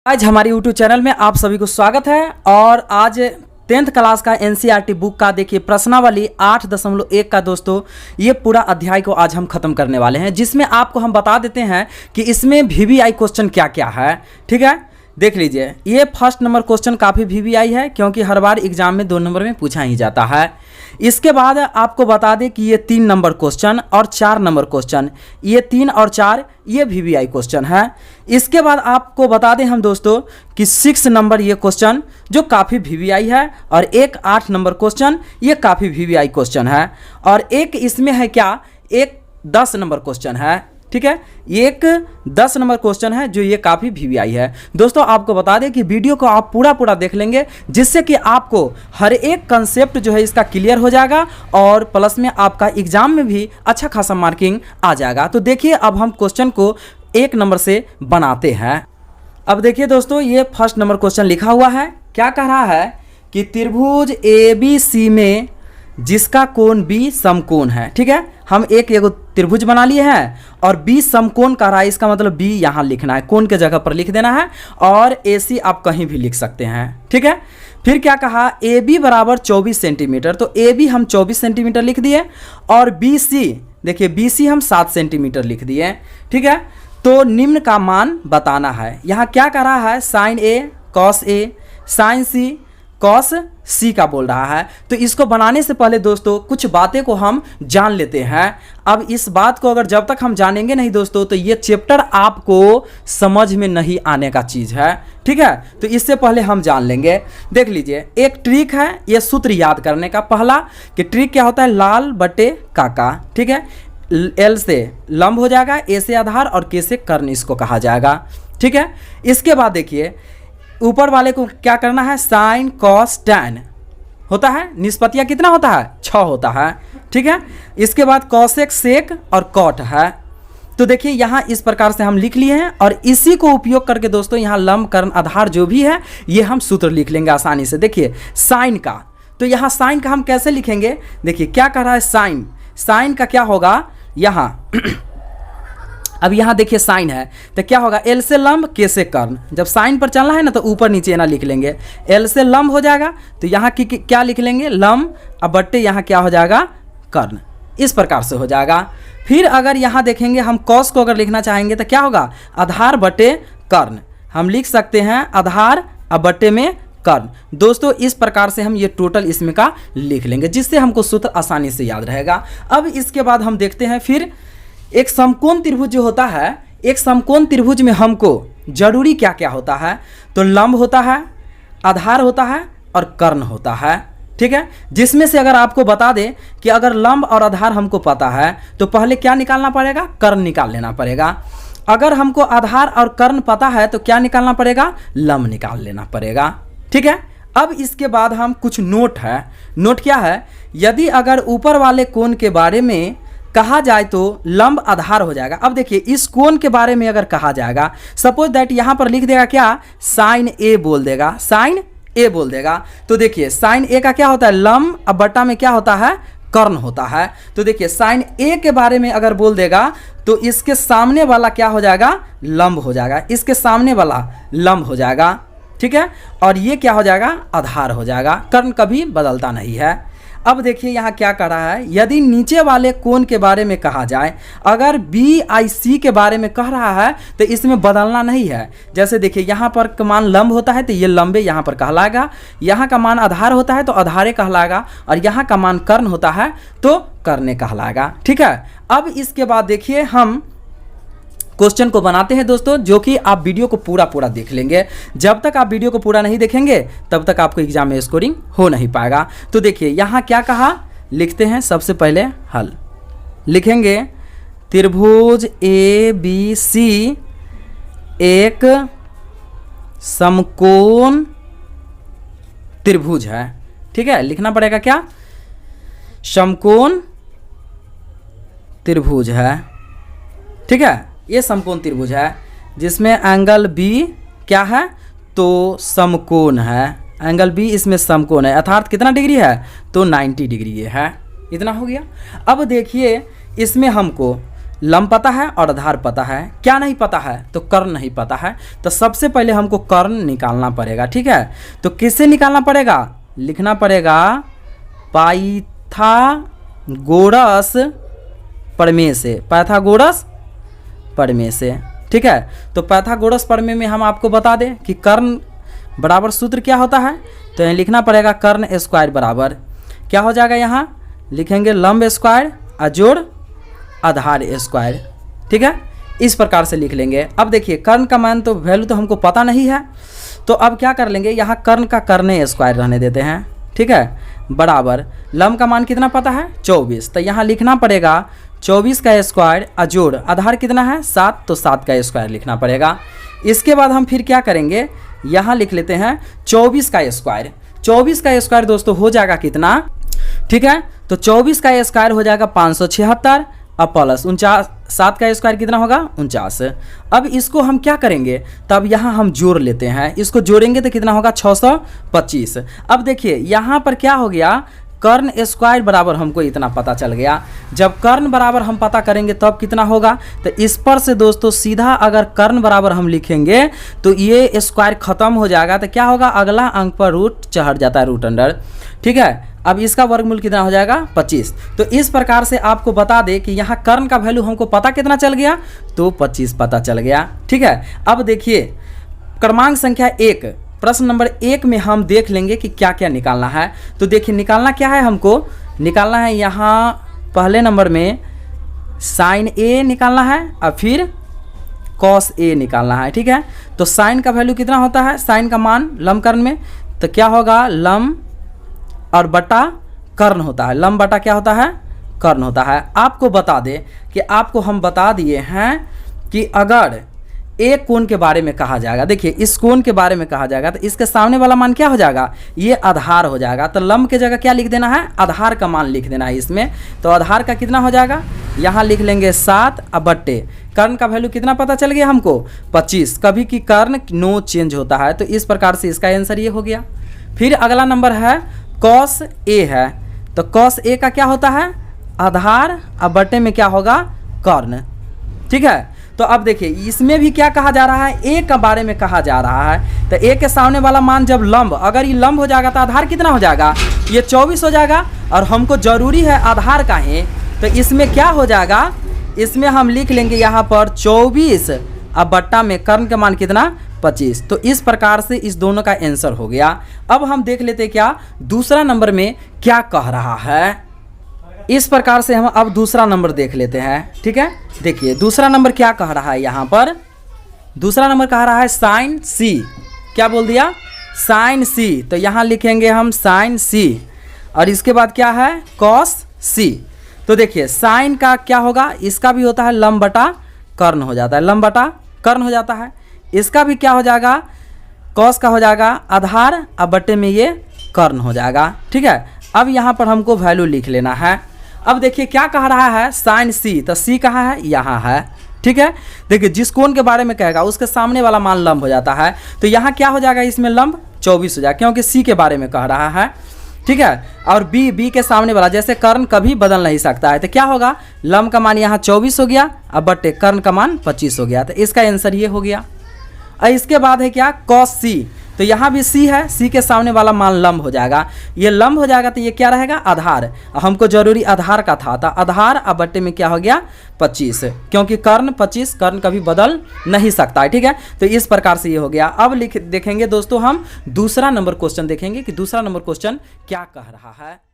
आज हमारे YouTube channel में आप सभी को स्वागत है। और आज 10th क्लास का NCERT बुक का देखिए प्रश्नावली 8.1 का दोस्तों ये पूरा अध्याय को आज हम खत्म करने वाले हैं, जिसमें आपको हम बता देते हैं कि इसमें VVI क्वेश्चन क्या क्या है। ठीक है, देख लीजिए। ये फर्स्ट नंबर क्वेश्चन काफ़ी VVI है, क्योंकि हर बार एग्जाम में 2 नंबर में पूछा ही जाता है। इसके बाद आपको बता दें कि ये 3 नंबर क्वेश्चन और 4 नंबर क्वेश्चन, ये 3 और 4 ये VVI क्वेश्चन है। इसके बाद आपको बता दें हम दोस्तों कि 6 नंबर ये क्वेश्चन जो काफ़ी VVI है, और एक 8 नंबर क्वेश्चन ये काफ़ी VVI क्वेश्चन है, और एक इसमें है क्या, एक 10 नंबर क्वेश्चन है। ठीक है, एक 10 नंबर क्वेश्चन है जो ये काफ़ी VVI है। दोस्तों आपको बता दें कि वीडियो को आप पूरा देख लेंगे, जिससे कि आपको हर एक कंसेप्ट जो है इसका क्लियर हो जाएगा, और प्लस में आपका एग्जाम में भी अच्छा खासा मार्किंग आ जाएगा। तो देखिए अब हम क्वेश्चन को 1 नंबर से बनाते हैं। अब देखिए दोस्तों, ये फर्स्ट नंबर क्वेश्चन लिखा हुआ है। क्या कह रहा है कि त्रिभुज ABC में जिसका कोण B समकोण है। ठीक है, हम एक त्रिभुज बना लिए हैं और B समकोण कह रहा है, इसका मतलब B यहाँ लिखना है, कोण के जगह पर लिख देना है, और AC आप कहीं भी लिख सकते हैं। ठीक है, फिर क्या कहा, AB बराबर 24 सेंटीमीटर, तो AB हम 24 सेंटीमीटर लिख दिए, और BC देखिए BC हम 7 सेंटीमीटर लिख दिए। ठीक है, तो निम्न का मान बताना है। यहाँ क्या कह रहा है, sine A cos A sine C cos C का बोल रहा है। तो इसको बनाने से पहले दोस्तों कुछ बातें को हम जान लेते हैं। अब इस बात को अगर जब तक हम जानेंगे नहीं दोस्तों, तो ये चैप्टर आपको समझ में नहीं आने का चीज़ है। ठीक है, तो इससे पहले हम जान लेंगे। देख लीजिए, एक ट्रिक है ये सूत्र याद करने का। पहला कि ट्रिक क्या होता है, लाल बटे काका। ठीक है, L से लंब हो जाएगा, A से आधार और K से कर्ण इसको कहा जाएगा। ठीक है, इसके बाद देखिए ऊपर वाले को क्या करना है, साइन कॉस टैन होता है, निष्पत्तियाँ कितना होता है, 6 होता है। ठीक है, इसके बाद कॉसेक सेक और कॉट है। तो देखिए यहाँ इस प्रकार से हम लिख लिए हैं, और इसी को उपयोग करके दोस्तों यहाँ लंब कर्ण आधार जो भी है ये हम सूत्र लिख लेंगे आसानी से। देखिए साइन का, तो यहाँ साइन का हम कैसे लिखेंगे, देखिए क्या कह रहा है, साइन का क्या होगा यहाँ अब यहाँ देखिए साइन है तो क्या होगा, L से लंब K से कर्ण। जब साइन पर चलना है ना तो ऊपर नीचे ना लिख लेंगे, L से लंब हो जाएगा तो यहाँ की क्या लिख लेंगे, लंब, अब बट्टे यहाँ क्या हो जाएगा, कर्ण। इस प्रकार से हो जाएगा। फिर अगर यहाँ देखेंगे हम कॉस को अगर लिखना चाहेंगे तो क्या होगा, आधार बटे कर्ण। हम लिख सकते हैं आधार अब बट्टे में कर्ण। दोस्तों इस प्रकार से हम ये टोटल इसमें का लिख लेंगे, जिससे हमको सूत्र आसानी से याद रहेगा। अब इसके बाद हम देखते हैं फिर एक समकोण त्रिभुज जो होता है, एक समकोण त्रिभुज में हमको जरूरी क्या क्या होता है, तो लंब होता है, आधार होता है और कर्ण होता है। ठीक है, जिसमें से अगर आपको बता दें कि अगर लंब और आधार हमको पता है तो पहले क्या निकालना पड़ेगा, कर्ण निकाल लेना पड़ेगा। अगर हमको आधार और कर्ण पता है तो क्या निकालना पड़ेगा, लंब निकाल लेना पड़ेगा। ठीक है, अब इसके बाद हम कुछ नोट है। नोट क्या है, यदि अगर ऊपर वाले कोण के बारे में कहा जाए तो लंब आधार हो जाएगा। अब देखिए इस कोण के बारे में अगर कहा जाएगा, सपोज दैट यहाँ पर लिख देगा क्या, साइन A बोल देगा, साइन A बोल देगा। तो देखिए साइन A का क्या होता है, लंब, अब बट्टा में क्या होता है, कर्ण होता है। तो देखिए साइन A के बारे में अगर बोल देगा तो इसके सामने वाला क्या हो जाएगा, लंब हो जाएगा, इसके सामने वाला लंब हो जाएगा। ठीक है, और ये क्या हो जाएगा, आधार हो जाएगा, कर्ण कभी बदलता नहीं है। अब देखिए यहाँ क्या कर रहा है, यदि नीचे वाले कोण के बारे में कहा जाए, अगर BIC के बारे में कह रहा है तो इसमें बदलना नहीं है। जैसे देखिए यहाँ पर का मान लंब होता है तो ये लंबे यहाँ पर कहलाएगा, यहाँ का मान आधार होता है तो आधारे कहलाएगा, और यहाँ का मान कर्ण होता है तो कर्णे कहलाएगा। ठीक है, अब इसके बाद देखिए हम क्वेश्चन को बनाते हैं दोस्तों, जो कि आप वीडियो को पूरा देख लेंगे। जब तक आप वीडियो को पूरा नहीं देखेंगे तब तक आपको एग्जाम में स्कोरिंग हो नहीं पाएगा। तो देखिए यहाँ क्या कहा, लिखते हैं। सबसे पहले हल लिखेंगे, त्रिभुज ABC एक समकोण त्रिभुज है। ठीक है, लिखना पड़ेगा क्या, समकोण त्रिभुज है। ठीक है, ये समकोण त्रिभुज है जिसमें एंगल B क्या है, तो समकोण है। एंगल B इसमें समकोण है, अर्थात कितना डिग्री है, तो 90 डिग्री ये है। इतना हो गया। अब देखिए इसमें हमको लंब पता है और आधार पता है, क्या नहीं पता है? तो कर्ण नहीं पता है। तो सबसे पहले हमको कर्ण निकालना पड़ेगा, ठीक है। तो किससे निकालना पड़ेगा? लिखना पड़ेगा पाइथागोरस प्रमेय से, पाइथागोरस प्रमेय से, ठीक है। तो पाइथागोरस प्रमेय में हम आपको बता दें कि कर्ण बराबर सूत्र क्या होता है। तो यहाँ लिखना पड़ेगा कर्ण स्क्वायर बराबर क्या हो जाएगा, यहाँ लिखेंगे लंब स्क्वायर अजोड़ आधार स्क्वायर, ठीक है। इस प्रकार से लिख लेंगे। अब देखिए कर्ण का मान तो वैल्यू तो हमको पता नहीं है, तो अब क्या कर लेंगे, यहाँ कर्ण का कर्ण स्क्वायर रहने देते हैं, ठीक है, बराबर लंब का मान कितना पता है 24। तो यहाँ लिखना पड़ेगा 24 का स्क्वायर अजोड़ आधार कितना है 7, तो 7 का स्क्वायर लिखना पड़ेगा। इसके बाद हम फिर क्या करेंगे, यहाँ लिख लेते हैं 24 का स्क्वायर। 24 का स्क्वायर दोस्तों हो जाएगा कितना, ठीक है। तो 24 का स्क्वायर हो जाएगा 576 अब प्लस 49, 7 का स्क्वायर कितना होगा 49। अब इसको हम क्या करेंगे, तब यहाँ हम जोड़ लेते हैं, इसको जोड़ेंगे तो कितना होगा 625। अब देखिए यहाँ पर क्या हो गया, कर्ण स्क्वायर बराबर हमको इतना पता चल गया। जब कर्ण बराबर हम पता करेंगे तब कितना होगा, तो इस पर से दोस्तों सीधा अगर कर्ण बराबर हम लिखेंगे तो ये स्क्वायर खत्म हो जाएगा। तो क्या होगा, अगला अंक पर रूट चढ़ जाता है, रूट अंडर, ठीक है। अब इसका वर्गमूल कितना हो जाएगा 25। तो इस प्रकार से आपको बता दें कि यहाँ कर्ण का वैल्यू हमको पता कितना चल गया, तो 25 पता चल गया, ठीक है। अब देखिए क्रमांक संख्या 1 प्रश्न नंबर 1 में हम देख लेंगे कि क्या क्या निकालना है। तो देखिए निकालना क्या है, हमको निकालना है यहाँ पहले नंबर में साइन ए निकालना है और फिर कॉस ए निकालना है, ठीक है। तो साइन का वैल्यू कितना होता है, साइन का मान लंब कर्ण में, तो क्या होगा लंब और बटा कर्ण होता है, लंब बटा क्या होता है कर्ण होता है। आपको बता दें कि आपको हम बता दिए हैं कि अगर एक कोण के बारे में कहा जाएगा, देखिए इस कोण के बारे में कहा जाएगा तो इसके सामने वाला मान क्या हो जाएगा, ये आधार हो जाएगा। तो लंब के जगह क्या लिख देना है, आधार का मान लिख देना है इसमें। तो आधार का कितना हो जाएगा, यहाँ लिख लेंगे 7 अब बट्टे कर्ण का वैल्यू कितना पता चल गया हमको 25। कभी की कर्ण नो चेंज होता है, तो इस प्रकार से इसका आंसर ये हो गया। फिर अगला नंबर है कॉस ए है, तो कॉस ए का क्या होता है आधार अब बट्टे में क्या होगा कर्ण, ठीक है। तो अब देखिए इसमें भी क्या कहा जा रहा है, ए का बारे में कहा जा रहा है। तो ए के सामने वाला मान जब लंब, अगर ये लंब हो जाएगा तो आधार कितना हो जाएगा, ये 24 हो जाएगा। और हमको जरूरी है आधार का है, तो इसमें क्या हो जाएगा, इसमें हम लिख लेंगे यहाँ पर 24 अब बट्टा में कर्ण का मान कितना 25। तो इस प्रकार से इस दोनों का आंसर हो गया। अब हम देख लेते हैं क्या दूसरा नंबर में क्या कह रहा है। इस प्रकार से हम अब दूसरा नंबर देख लेते हैं, ठीक है। देखिए दूसरा नंबर क्या कह रहा है, यहाँ पर दूसरा नंबर कह रहा है साइन सी, क्या बोल दिया साइन सी। तो यहाँ लिखेंगे हम साइन सी और इसके बाद क्या है कॉस सी। तो देखिए साइन का क्या होगा, इसका भी होता है लंब बटा कर्ण हो जाता है, लंब बटा कर्ण हो जाता है। इसका भी क्या हो जाएगा, कॉस का हो जाएगा आधार अब बट्टे में ये कर्ण हो जाएगा, ठीक है। अब यहाँ पर हमको वैल्यू लिख लेना है। अब देखिए क्या कह रहा है साइन सी, तो सी कहाँ है यहाँ है, ठीक है। देखिए जिस कोण के बारे में कहेगा उसके सामने वाला मान लंब हो जाता है। तो यहाँ क्या हो जाएगा, इसमें लंब 24 हो जाएगा क्योंकि सी के बारे में कह रहा है, ठीक है। और बी के सामने वाला जैसे कर्ण कभी बदल नहीं सकता है, तो क्या होगा लंब का मान यहाँ 24 हो गया अब बट्टे कर्ण का मान 25 हो गया। तो इसका आंसर ये हो गया। और इसके बाद है क्या कॉस सी, तो यहाँ भी सी है, सी के सामने वाला मान लंब हो जाएगा, ये लंब हो जाएगा तो ये क्या रहेगा आधार। हमको जरूरी आधार का था, तो आधार अब बट्टे में क्या हो गया 25 क्योंकि कर्ण 25 कर्ण कभी बदल नहीं सकता है, ठीक है। तो इस प्रकार से ये हो गया। अब देखेंगे दोस्तों हम दूसरा नंबर क्वेश्चन देखेंगे कि दूसरा नंबर क्वेश्चन क्या कह रहा है।